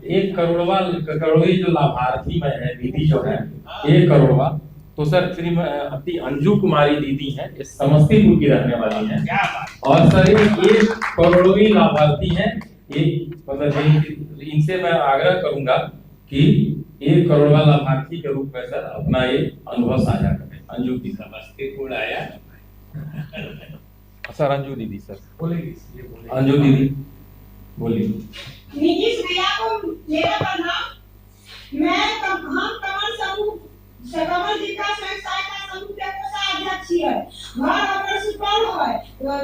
एक करोड़वी जो लाभार्थी में है दीदी जो है 1 करोड़वा, तो सर श्रीमती अंजू कुमारी दीदी हैं, ये समस्तीपुर की रहने वाली हैं। और सर 1 करोड़वी लाभार्थी हैं ये, मतलब इनसे मैं आग्रह करूंगा कि 1 करोड़वा लाभार्थी के रूप में सर अपना ये अनुभव साझा करें। अंजू की समस्तीपुर आया सर, अंजू दीदी सर बोलेगी, अंजू दीदी बोलिए। नीतीश भैया को मेरा प्रणाम। हम कमल समूह कमल विकास सहायता समूह के कोषाध्यक्ष है। घर हमर सुपौल है,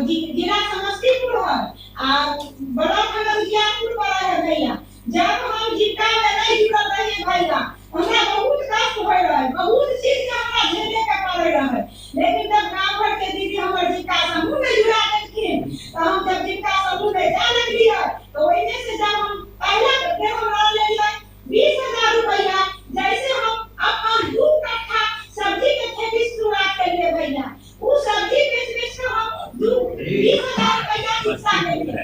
जिला समस्तीपुर है, आ बड़ा खगड़ियापुर पड़ा है भैया। जब हम जिला में नहीं जुड़ल रहे भैया, हमरा बहुत कष्ट हो रहा, बहुत चीज के हमरा झेले के पड़ रहा है। लेकिन जब गांव भर के दीदी हमर जिला समूह में जुड़ा देलखिन, तो हम जब जिला समूह में जा लगलिए, तो ओइने से जब हम पहला बेर हमरा ले लिया 20,000 रुपया, जैसे हम अपन 2 कट्ठा सब्जी के खेती शुरुआत करिए भैया। वो सब्जी बेच के हम 20,000 रुपया हिस्सा लेंगे।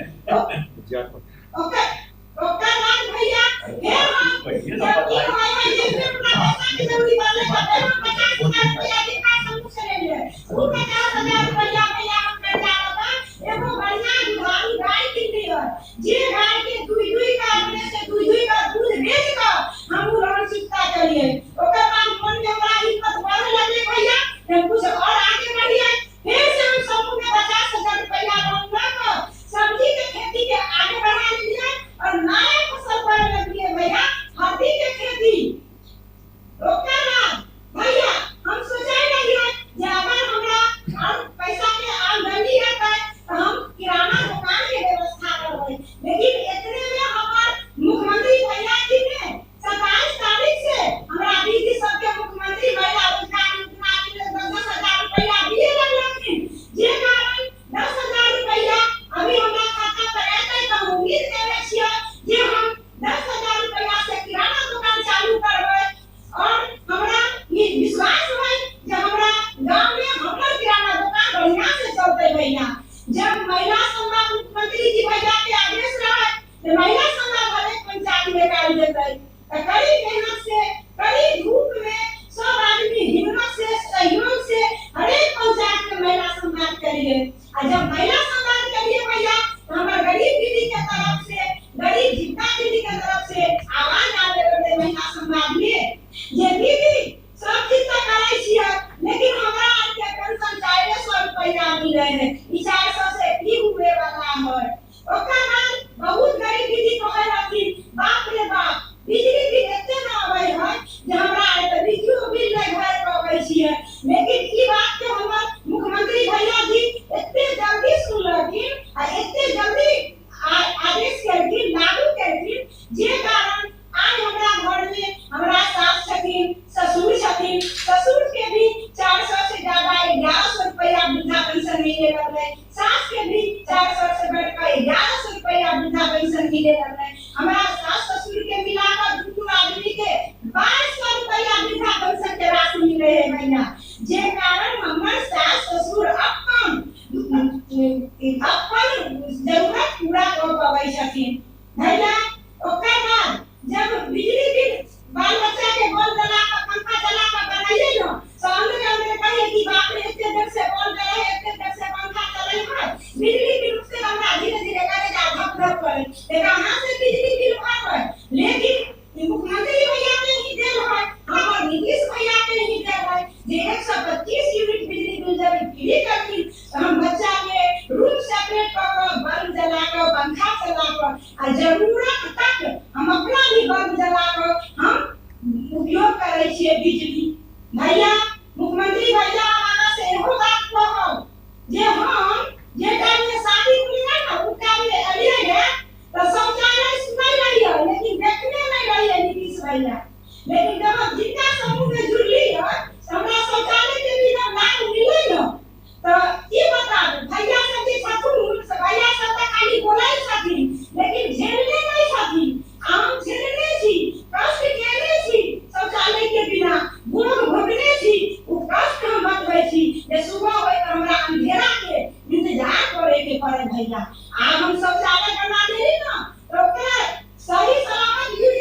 ओकर बाद भैया फिर हम जब की होय है जिसमें अपना पैसा की जरूरी वाले का 50,000 रुपया जिला समूह से ले लिए। वो 50,000 रुपया भैया हम कर्जा लगा एगो बढ़िया दुधारू गाय किन लिया, जे गाय के दूध का अपने से दूध का दूध बेच कर हम लोन चुकता करिए। ओकर बाद मन में बड़ा हिम्मत बढ़े लगे भैया, हम कुछ और आगे बढ़िए। फिर से हम समूह में 50,000 रुपया लोन लेकर सब्जी के खेती के आगे बढ़ा लिए और नया फसल करने लगे भैया, हल्दी के खेती। ओकर बाद भैया हम सोचे नहीं जे अगर हमरा और पैसा के आमदनी है तो हम किराना दुकान के व्यवस्था करबै। लेकिन इतने में हमार मुख्यमंत्री भैया जी ने 27 तारीख से हमरा दीदी सबके मुख्यमंत्री महिला रोजगार योजना के 10,000 रुपया दिए लगलखिन, जे कारण 10,000 रुपया अभी हमरा खाता पर आते तो हम उम्मीद करे छियै जे हम 10,000 रुपया से किराना दुकान चालू करबै। और हमरा ये विश्वास है जे हमरा गांव में हमर किराना दुकान बढ़िया से चलते भैया। जब महिला संवाद मुख्यमंत्री जी भैया के आदेश रहे तो महिला संवाद हर एक पंचायत में काल देते, तो कड़ी मेहनत से कड़ी धूप में सब आदमी हिम्मत से सहयोग से हर एक पंचायत में महिला संवाद करिए। और जब महिला संवाद करिए भैया तो हमारे गरीब दीदी के तरफ से, गरीब जितना दीदी के तरफ से आवाज आवे लगे महिला संवाद में, ये दीदी सब चीज तो करे छियै, लेकिन हमरा आज के पेंशन 400 रुपया मिले है, ई 400 से की हुए वाला है। ओकर बाद बहुत गरीब दीदी कहे रहथिन बाप रे बाप बिजली बिल एते न आवे है जे हमरा एते बिजली बिल नहीं भर पाबै छियै। लेकिन ई बात के हमर मुख्यमंत्री भैया जी एते जल्दी सुनलखिन आ एते जल्दी आदेश केलखिन, लागू केलखिन, जे कारण आज हमरा घर में हमरा सास छथिन, ससुर छथिन, ससुर के भी 400 से ज्यादा 1100 रुपया वृद्धा पेंशन मिले लगले, सास के भी 400 से बढ़कर 1100 रुपया वृद्धा पेंशन मिले लगले। हमरा सास ससुर के मिलाकर दू आदमी के 2200 रुपया वृद्धा पेंशन के राशि मिले है भैया, जे कारण हमर सास ससुर अपन जरूरत पूरा कर पाबै छथिन भैया। ओकर बाद जब बिजली बिल बाल बच्चा के बल्ब जला कर पंखा जला कर बनाइए न, सामने के अंदर कहिए कि बाप रे इतने देर से बल्ब जले है, इतने देर से पंखा चले है, बिजली बिल उससे हमरा धीरे धीरे करे जा धक करे, लेकिन कहां से बिजली बिल आवे। लेकिन मुख्यमंत्री भैया ने ही देल है, हमर नीतीश भैया ने ही देल है जे 125 यूनिट बिजली बिल जब फ्री करती तो हम बच्चा के रूम सेपरेट कर बल्ब जला कर पंखा चला कर आ जरूरत तक हम अपना भी बल्ब जला कर हम उपयोग करे छिए बिजली भैया। मुख्यमंत्री भैया हमारा से एहो बात कहब जे हम जे टाइम में शादी हुई है ना उ टाइम में अलिए है तो शौचालय सुनाई रही है लेकिन देखने नहीं रही है नीतीश भैया। लेकिन जब हम जिला समूह में जुड़ली है हमरा शौचालय के भी जब लाभ मिले न तो ई बता भैया सब जे छथुन भैया सब त खाली बोलै छथिन लेकिन झेलने नहीं छथिन। हम झेलने छी, कष्ट केने छी, शौचालय के बिना भोग भोगने छी, उ कष्ट हम बतबै छी जे सुबह होय त हमरा अंधेरा के इंतजार करे के पड़े भैया। आज हम शौचालय बना देली न तो ओकरा सही सलामत यूज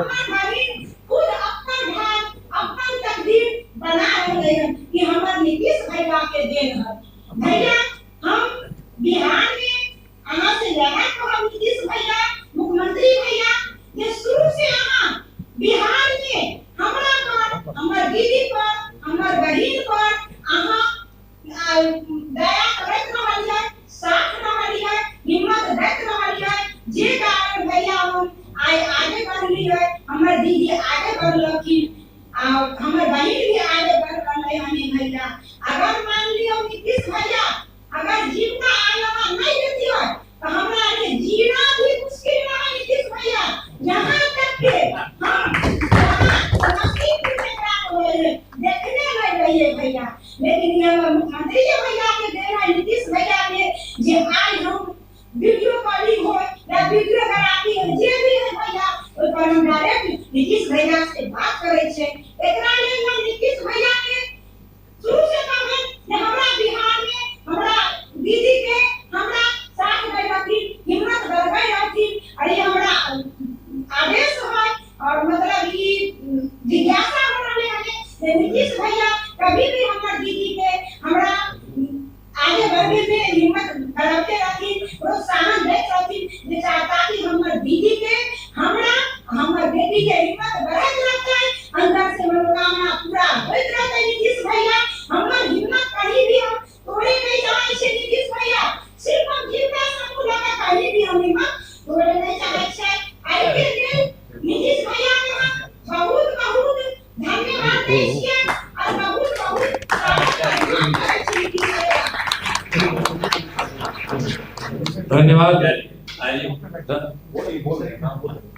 हमार बहन खुद अपन भाग अपन तकदीर बना रहे हैं कि हमार नीतीश भैया के देन है। भैया हम बिहार में अहाँ से लड़ा तो हम नीतीश भैया मुख्यमंत्री भैया ये शुरू से अहाँ बिहार में हमरा पर हमर दीदी पर हमर बहन पर अहाँ दया करत रहलिए, साथ रहलिए, हिम्मत देत रहलिए, जे कारण भैया हम आगे बढ़लिए, हमर दीदी आगे बढ़लखिन, हमर बहन भी आगे बढ़ रहले हनी भैया। अगर मान लियो नीतीश भैया अगर जीविका आयोजना नहीं देती हो तो हमरा के जीना भी मुश्किल है नीतीश भैया। यहाँ तक के हम समस्तीपुर में काम हो रहे देखने लग रही भैया, लेकिन ये मुख्यमंत्री भैया के देना नीतीश भैया के जे आज हम वीडियो कॉलिंग हो या वीडियो कराती है जे भी है भैया ओइ पर हम डायरेक्ट नीतीश भैया से बात करे छे। एकरा लेल हम नीतीश भैया के शुरू से कहब कि हमरा बिहार में हमरा दीदी के हमरा साथ में रखी, हिम्मत बढ़ाई रखी, और ये हमरा आदेश है और मतलब ये जिज्ञासा हो रही है नीतीश भैया कभी भी हमार दीदी के हमरा आगे बढ़ने में हिम्मत बढ़ाते रखी, प्रोत्साहन देते रखी, जे चाहता कि हमार दीदी के हमरा हमार बेटी के हिम्मत बढ़त रहता है, अंदर से मनोकामना पूरा होइत रहता है। नीतीश भैया हमार हिम्मत कहीं भी हम तोड़े नहीं चाहे छे नीतीश भैया, सिर्फ हम जीविका समूह लगा कहीं भी हम हिम्मत तोड़े नहीं चाहे छे। आई के लिए नीतीश भैया के हम बहुत बहुत धन्यवाद दै छियै और बहुत बहुत धन्यवाद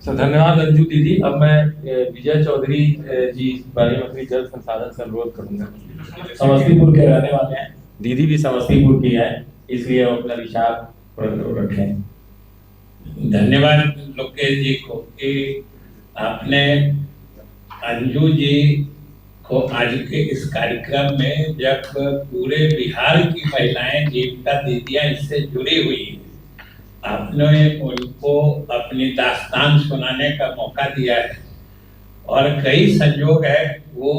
सर, धन्यवाद अंजू दीदी। अब मैं विजय चौधरी जी बारे मंत्री जल संसाधन से अनुरोध करूंगा। समस्तीपुर के रहने वाले हैं, दीदी भी समस्तीपुर की है, इसलिए वो अपना विचार रखें। धन्यवाद लोकेश जी को कि आपने अंजू जी को आज के इस कार्यक्रम में जब पूरे बिहार की महिलाएं जीविका दीदियां इससे जुड़ी हुई हैं, आपने उनको अपनी दास्तान सुनाने का मौका दिया है और कई संयोग है वो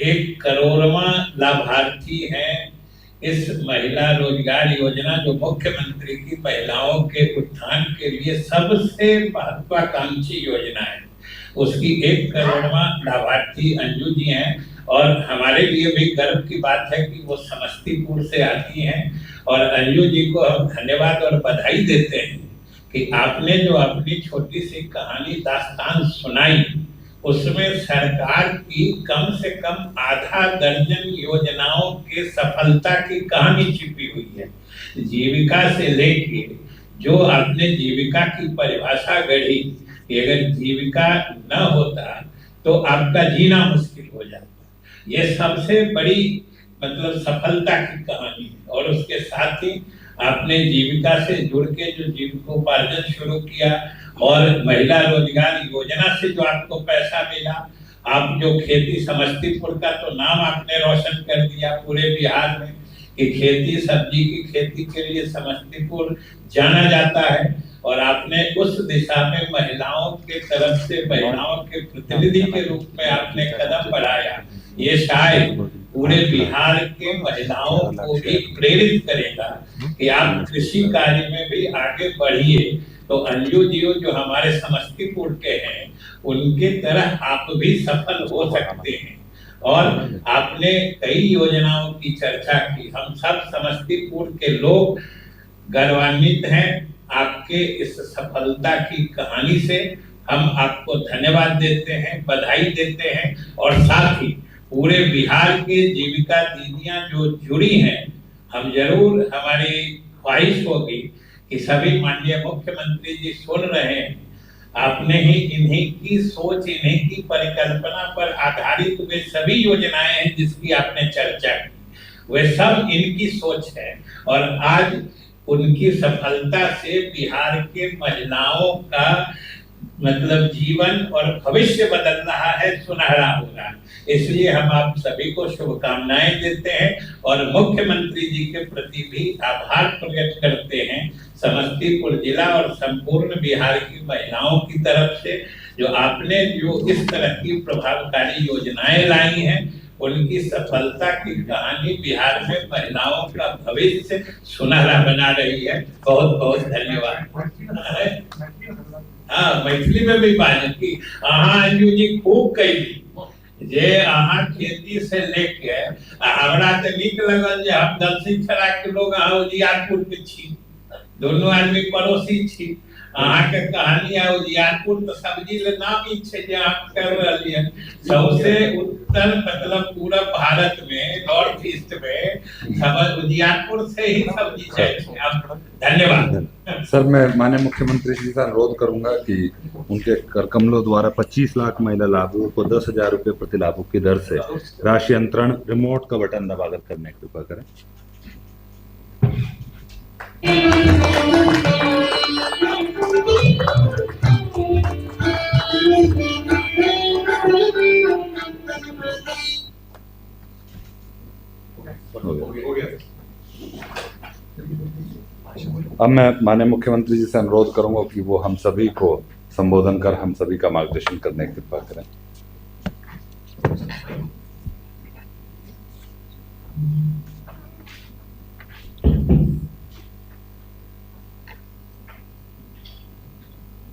1 करोड़वां लाभार्थी हैं इस महिला रोजगार योजना जो मुख्यमंत्री की महिलाओं के उत्थान के लिए सबसे महत्वाकांक्षी योजना है, उसकी 1 करोड़वां लाभार्थी अंजू जी हैं। और हमारे लिए भी गर्व की बात है कि वो समस्तीपुर से आती हैं और अंजू जी को हम धन्यवाद और बधाई देते हैं कि आपने जो अपनी छोटी सी कहानी दास्तान सुनाई उसमें सरकार की कम से कम आधा दर्जन योजनाओं के सफलता की कहानी छिपी हुई है। जीविका से लेके जो आपने जीविका की परिभाषा गढ़ी कि अगर जीविका न होता तो आपका जीना मुश्किल हो जाता, ये सबसे बड़ी मतलब सफलता की कहानी है। और उसके साथ ही आपने जीविका से जुड़ के जो जीविकोपार्जन शुरू किया और महिला रोजगार योजना से जो आपको पैसा मिला, आप जो खेती समस्तीपुर का तो नाम आपने रोशन कर दिया पूरे बिहार में कि खेती सब्जी की खेती के लिए समस्तीपुर जाना जाता है और आपने उस दिशा में महिलाओं के तरफ से महिलाओं के प्रतिनिधि के रूप में आपने कदम बढ़ाया। ये शायद पूरे बिहार के महिलाओं को भी प्रेरित करेगा कि आप कृषि कार्य में भी आगे बढ़िए। तो अंजू जी जो हमारे समस्तीपुर के हैं उनके तरह आप भी सफल हो सकते हैं। और आपने कई योजनाओं की चर्चा की, हम सब समस्तीपुर के लोग गर्वान्वित हैं आपके इस सफलता की कहानी से। हम आपको धन्यवाद देते हैं, बधाई देते हैं और साथ ही पूरे बिहार के जीविका दीदियां जो जुड़ी हैं, हम जरूर हमारी ख्वाहिश होगी कि सभी माननीय मुख्यमंत्री जी सुन रहे हैं, आपने ही इन्हीं की सोच इन्हीं की परिकल्पना पर आधारित वे सभी योजनाएं हैं जिसकी आपने चर्चा की, वे सब इनकी सोच है और आज उनकी सफलता से बिहार के महिलाओं का मतलब जीवन और भविष्य बदल रहा है, सुनहरा हो रहा है। इसलिए हम आप सभी को शुभकामनाएं देते हैं और मुख्यमंत्री जी के प्रति भी आभार प्रकट करते हैं। समस्तीपुर जिला और संपूर्ण बिहार की महिलाओं की तरफ से जो आपने जो इस तरह की प्रभावकारी योजनाएं लाई हैं, उनकी सफलता की कहानी बिहार में महिलाओं का भविष्य सुनहरा बना रही है। बहुत बहुत धन्यवाद। हाँ, मैथिली में भी बात की। अंजू जी खूब कही जे अहाँ खेती से लेके हमरा तो नीक लगल जे हम दलसिंहसराय के लोग उजियारपुर के छी, दोनों आदमी पड़ोसी छी। अहाँ के कहानी है उजियारपुर तो सब्जी ले नामी छे जे आप कर रहली है। सबसे उत्तर मतलब पूरा भारत में नॉर्थ ईस्ट में सब उजियारपुर से ही सब्जी है। धन्यवाद। सर, मैं माननीय मुख्यमंत्री जी से अनुरोध करूंगा कि उनके कर कमलों द्वारा 25 लाख महिला लाभुकों को 10,000 रुपए प्रति लाभुक की दर से राशि अंतरण रिमोट का बटन दबाकर करने की कृपा करें। अब मैं माननीय मुख्यमंत्री जी से अनुरोध करूंगा कि वो हम सभी को संबोधन कर हम सभी का मार्गदर्शन करने की कृपा करें।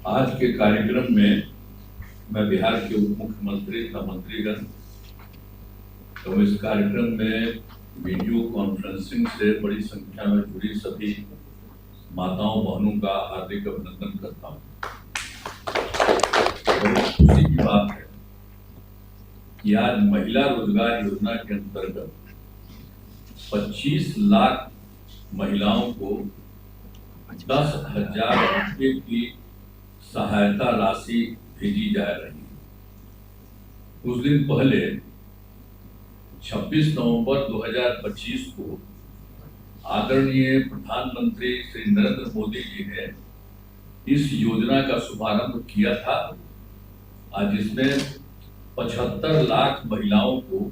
आज के कार्यक्रम में मैं बिहार के उप मुख्यमंत्री तथा मंत्रीगण तो इस कार्यक्रम में वीडियो कॉन्फ्रेंसिंग से बड़ी संख्या में जुड़ी सभी माताओं बहनों का हार्दिक अभिनंदन करता हूँ। बड़ी खुशी की बात है कि आज महिला रोजगार योजना के अंतर्गत 25 लाख महिलाओं को 10,000 रुपये की सहायता राशि भेजी जा रही है। कुछ दिन पहले 26 नवंबर 2025 को आदरणीय प्रधानमंत्री श्री नरेंद्र मोदी जी ने इस योजना का शुभारंभ किया था, आज जिसमें 75 लाख महिलाओं को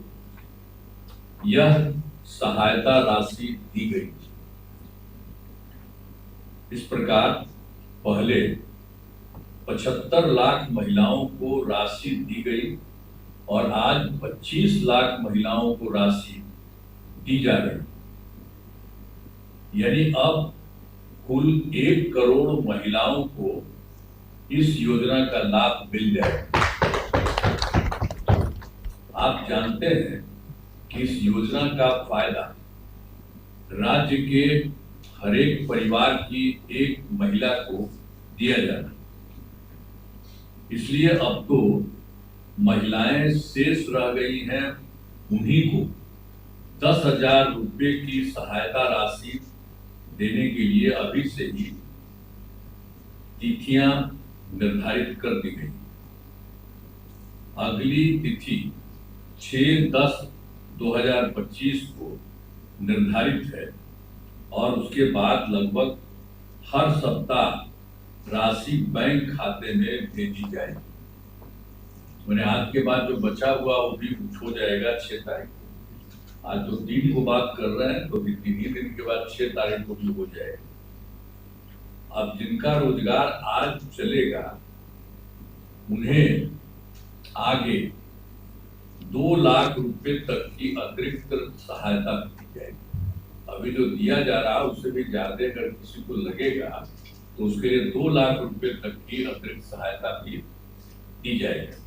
यह सहायता राशि दी गई। इस प्रकार पहले 75 लाख महिलाओं को राशि दी गई और आज 25 लाख महिलाओं को राशि दी जा रही, यानी अब कुल 1 करोड़ महिलाओं को इस योजना का लाभ मिल जाएगा। आप जानते हैं कि इस योजना का फायदा राज्य के हर एक परिवार की एक महिला को दिया जाता है, इसलिए अब तो महिलाएं शेष रह गई हैं, उन्हीं को 10,000 रुपये की सहायता राशि देने के लिए अभी से ही तिथियां निर्धारित कर दी गई। अगली तिथि 6/10/2025 को निर्धारित है और उसके बाद लगभग हर सप्ताह राशि बैंक खाते में भेजी जाएगी। मैंने आज के बाद जो बचा हुआ वो भी हो जाएगा 6 तारीख को। आज तो 3 को बात कर रहे हैं, तो 3 ही दिन के बाद 6 तारीख को भी हो जाएगा। अब जिनका रोजगार आज चलेगा उन्हें आगे 2 लाख रुपए तक की अतिरिक्त सहायता दी जाएगी। अभी जो दिया जा रहा है उससे भी ज्यादा अगर किसी को लगेगा तो उसके लिए 2 लाख रुपए तक की अतिरिक्त सहायता भी दी जाएगी।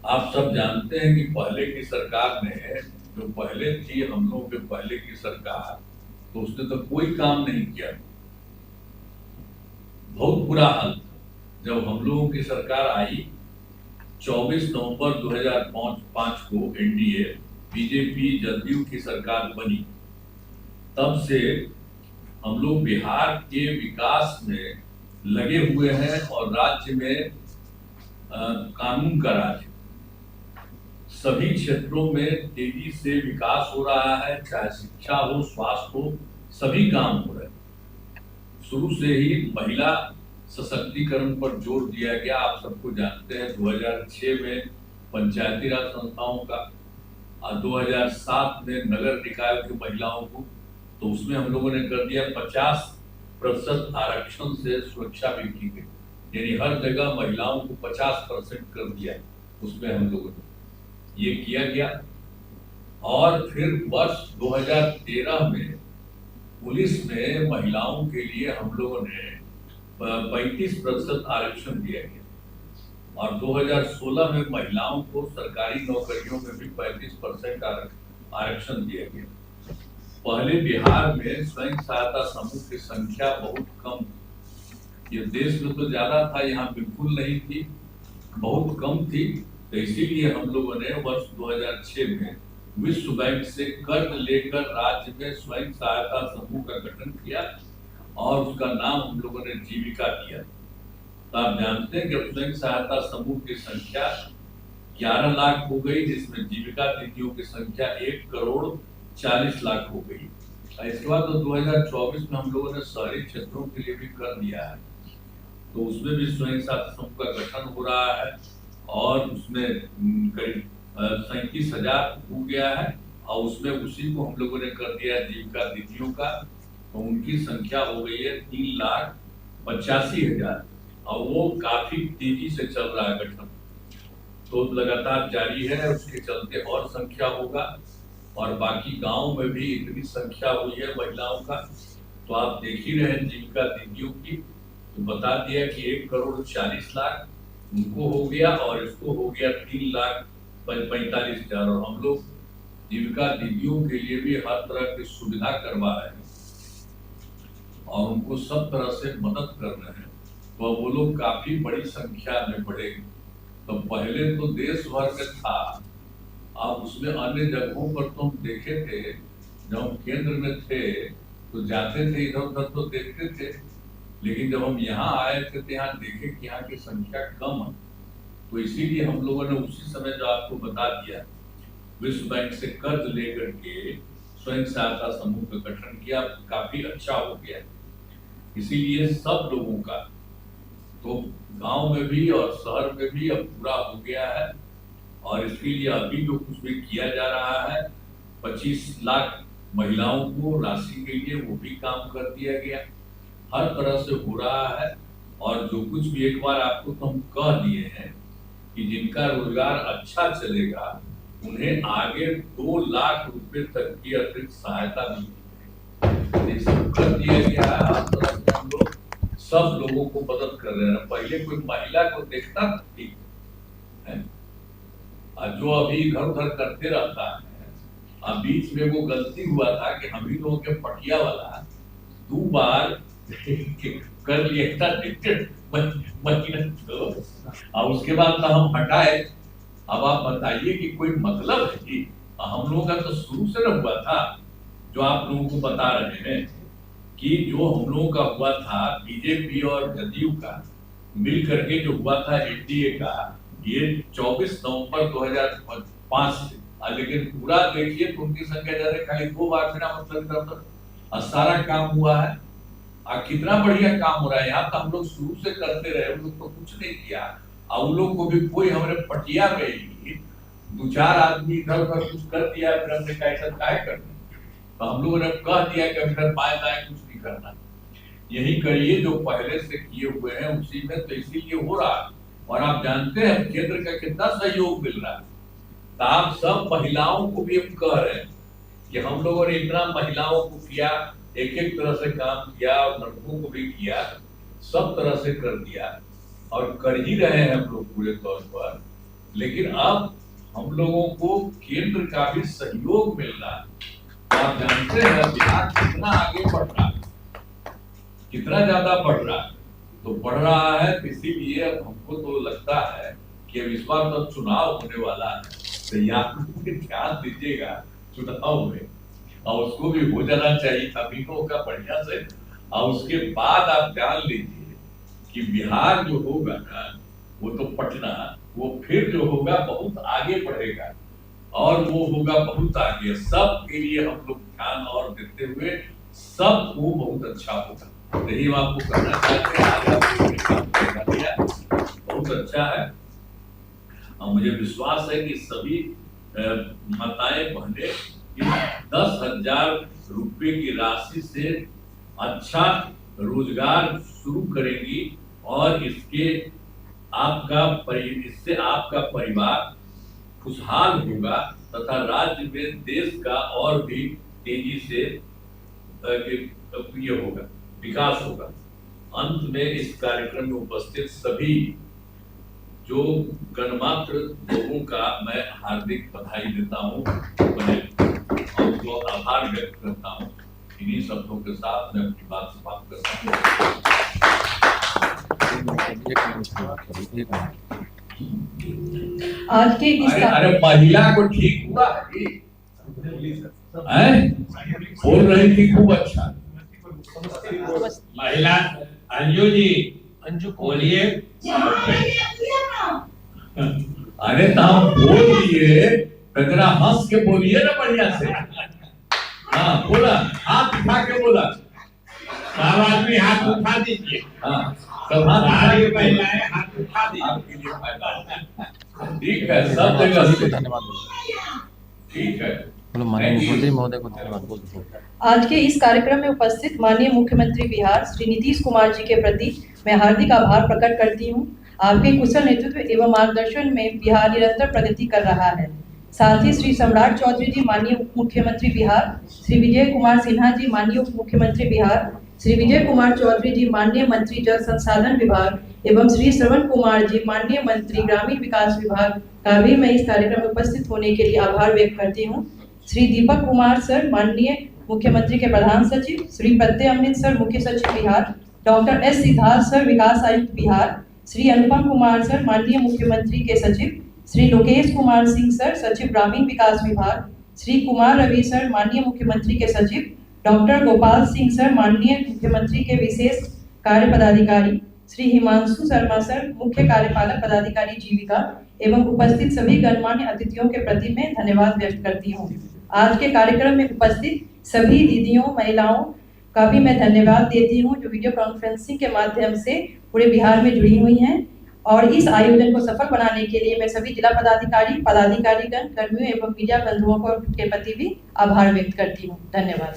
आप सब जानते हैं कि पहले की सरकार ने, जो पहले थी हम लोगों के पहले की सरकार, तो उसने तो कोई काम नहीं किया, बहुत बुरा हाल था। जब हम लोगों की सरकार आई 24 नवंबर 2005 को एनडीए बीजेपी जदयू की सरकार बनी, तब से हम लोग बिहार के विकास में लगे हुए हैं और राज्य में कानून का राज, सभी क्षेत्रों में तेजी से विकास हो रहा है, चाहे शिक्षा हो, स्वास्थ्य हो, सभी काम हो रहे हैं। शुरू से ही महिला सशक्तिकरण पर जोर दिया गया। आप सबको जानते हैं 2006 में पंचायती राज संस्थाओं का और 2007 में नगर निकाय की महिलाओं को, तो उसमें हम लोगों ने कर दिया 50% आरक्षण से सुरक्षा भी की गई, यानी हर जगह महिलाओं को 50% कर दिया, उसमें हम लोगों ने ये किया गया। और फिर वर्ष 2013 में पुलिस में महिलाओं के लिए हम लोगों ने 35% आरक्षण दिया गया, और 2016 में महिलाओं को सरकारी नौकरियों में भी 35% आरक्षण दिया गया। पहले बिहार में स्वयं सहायता समूह की संख्या बहुत कम, ये देश में तो ज्यादा था, यहाँ बिल्कुल नहीं थी, बहुत कम थी। तो इसीलिए हम लोगों ने वर्ष 2006 में विश्व बैंक से कर्ज लेकर राज्य में स्वयं सहायता समूह का गठन किया, और उसका नाम हम लोगों ने जीविका दिया। तो आप जानते हैं कि स्वयं सहायता समूह की संख्या 11 लाख हो गई, जिसमें जीविका दीदियों की संख्या 1,40,00,000 हो गई। इसके बाद तो 2024 में हम लोगों ने शहरी क्षेत्रों के लिए भी कर दिया है, तो उसमें भी स्वयं सहायता समूह का गठन हो रहा है, और उसमें करीब 37,000 हो गया है, और उसमें उसी को हम लोगों ने कर दिया जीविका दीदियों का, तो उनकी संख्या हो गई है 3,85,000, और वो काफी तेजी से चल रहा है गठन, तो लगातार जारी है, उसके चलते और संख्या होगा। और बाकी गांव में भी इतनी संख्या हुई है महिलाओं का, तो आप देख ही रहे हैं जीविका दीदियों की, तो बता दिया कि 1,40,00,000 उनको हो गया, और इसको हो गया 3,45,000। और हम लोग जीविका दीदियों के लिए भी हर तरह की सुविधा करवा रहे हैं, और उनको सब तरह से मदद कर रहे हैं, तो वो लोग काफी बड़ी संख्या में बढ़ेंगे। तो पहले तो देश भर में था, अब उसमें अन्य जगहों पर तो हम देखे थे, जब हम केंद्र में थे तो जाते थे इधर उधर तो देखते थे, लेकिन जब हम यहाँ आए थे तो यहाँ देखे कि यहाँ की संख्या कम है, तो इसीलिए हम लोगों ने उसी समय जो आपको बता दिया, विश्व बैंक से कर्ज लेकर के स्वयं सहायता समूह का गठन किया, काफी अच्छा हो गया। इसीलिए सब लोगों का तो गांव में भी और शहर में भी अब पूरा हो गया है, और इसके लिए अभी जो कुछ भी किया जा रहा है, 25 लाख महिलाओं को राशि के लिए वो भी काम कर दिया गया, हर तरह से हो रहा है। और जो कुछ भी एक बार आपको तो हम कह दिए हैं कि जिनका रोजगार अच्छा चलेगा उन्हें आगे 2 लाख रुपए तक की अतिरिक्त सहायता मिलेगी, सब कर दिया गया है। हर तरह से हम लोग सब लोगों को मदद कर रहे हैं। पहले कोई महिला को देखता ठीक है, जो अभी इधर उधर करते रहता है। अब बीच में वो गलती हुआ था कि हम ही लोगों के पटिया वाला 2 बार कर लिया था महिला तो, और उसके बाद तो हम हटाए। अब आप बताइए कि कोई मतलब है कि हम लोगों का तो शुरू से न हुआ था, जो आप लोगों को बता रहे हैं कि जो हम लोगों का हुआ था बीजेपी और जदयू का मिल करके जो हुआ था एनडीए का, ये 24 नवंबर 2005 से, लेकिन पूरा देखिए तो उनकी संख्या ज्यादा, खाली 2 बार बिना मतलब सारा काम हुआ है। कितना बढ़िया काम हो रहा है, यहाँ तो हम लोग शुरू से करते रहे, उन लोग तो कुछ नहीं किया, और उन लोग को भी कोई हमारे पटिया में ही 2-4 आदमी इधर उधर कुछ कर दिया, फिर हमने कहा ऐसा काय करना, तो हम लोगों ने कह दिया कि अभी बाएं दाएं कुछ नहीं करना, यही करिए जो पहले से किए हुए हैं उसी में, तो इसीलिए हो रहा है। और आप जानते हैं केंद्र का कितना सहयोग मिल रहा है, तो आप सब महिलाओं को भी हम कह रहे हैं कि हम लोगों ने इतना महिलाओं को किया, एक एक तरह से काम किया, और लड़कों को भी किया, सब तरह से कर दिया, और कर ही रहे हैं हम लोग पूरे तौर पर। लेकिन अब हम लोगों को केंद्र का भी सहयोग मिल रहा है। आप जानते हैं बिहार कितना आगे बढ़ रहा है, कितना ज्यादा बढ़ रहा है, तो बढ़ रहा है, इसीलिए अब हमको तो लगता है कि अब इस बार तो चुनाव होने वाला है, तो यहाँ ध्यान दीजिएगा चुनाव में, और उसको भी हो जाना चाहिए अभी तो होगा बढ़िया से। और उसके बाद आप जान लीजिए कि बिहार जो होगा ना, वो तो पटना, वो फिर जो होगा बहुत आगे बढ़ेगा, और वो होगा बहुत आगे। सब के लिए हम लोग ध्यान और देते हुए सबको बहुत अच्छा होगा, यही हम आपको करना चाहते हैं। आज आपको काम दिया बहुत अच्छा है, और मुझे विश्वास है कि सभी माताएं बहनें कि 10,000 रुपए की राशि से अच्छा रोजगार शुरू करेंगी और इससे आपका परिवार खुशहाल होगा तथा राज्य में देश का और भी तेजी से ये होगा, विकास होगा। अंत में इस कार्यक्रम में उपस्थित सभी जो गणमात्र लोगों का मैं हार्दिक बधाई देता हूँ और उनको आभार व्यक्त करता हूँ। इन्हीं शब्दों के साथ मैं अपनी बात समाप्त करता हूँ। आज के इस अरे महिला को ठीक हुआ है, बोल रही थी खूब अच्छा। महिला अंजू जी, अंजू बोलिए। अरे तो हम बोल दिए, जरा हंस के बोलिए ना बढ़िया से। हाँ बोला, हाथ उठा के बोला। सब आदमी हाथ उठा दीजिए। हाँ सब हाथ महिलाएं हाथ उठा दीजिए। आपके लिए फायदा। ठीक है, सब जगह से ठीक है। माननीय मुख्यमंत्री महोदय को धन्यवाद। आज के इस कार्यक्रम में उपस्थित माननीय मुख्यमंत्री बिहार श्री नीतीश कुमार जी के प्रति मैं हार्दिक आभार प्रकट करती हूँ। आपके कुशल नेतृत्व एवं मार्गदर्शन में बिहार निरंतर प्रगति कर रहा है। साथ ही श्री सम्राट चौधरी जी माननीय उप मुख्यमंत्री बिहार, श्री विजय कुमार सिन्हा जी माननीय उप मुख्यमंत्री बिहार, श्री विजय कुमार चौधरी जी माननीय मंत्री जल संसाधन विभाग एवं श्री श्रवण कुमार जी माननीय मंत्री ग्रामीण विकास विभाग का भी मैं इस कार्यक्रम में उपस्थित होने के लिए आभार व्यक्त करती हूँ। श्री दीपक कुमार सर माननीय मुख्यमंत्री के प्रधान सचिव, श्री प्रत्यय अमृत सर मुख्य सचिव Bihar, doctor S Siddharth sir विकास आयुक्त बिहार, श्री अनुपम कुमार सर माननीय मुख्यमंत्री के सचिव, श्री लोकेश कुमार सिंह सर सचिव ग्रामीण विकास विभाग, श्री कुमार रवि सर माननीय मुख्यमंत्री के सचिव, डॉक्टर गोपाल सिंह सर माननीय मुख्यमंत्री के विशेष कार्य पदाधिकारी, श्री हिमांशु शर्मा सर मुख्य कार्यपालक पदाधिकारी जीविका एवं उपस्थित सभी गणमान्य अतिथियों के प्रति मैं धन्यवाद व्यक्त करती हूँ। आज के कार्यक्रम में उपस्थित सभी दीदियों महिलाओं का भी मैं धन्यवाद देती हूँ जो वीडियो कॉन्फ्रेंसिंग के माध्यम से पूरे बिहार में जुड़ी हुई हैं। और इस आयोजन को सफल बनाने के लिए मैं सभी जिला पदाधिकारीगण, कर्मियों एवं मीडिया बंधुओं को के प्रति भी आभार व्यक्त करती हूँ। धन्यवाद।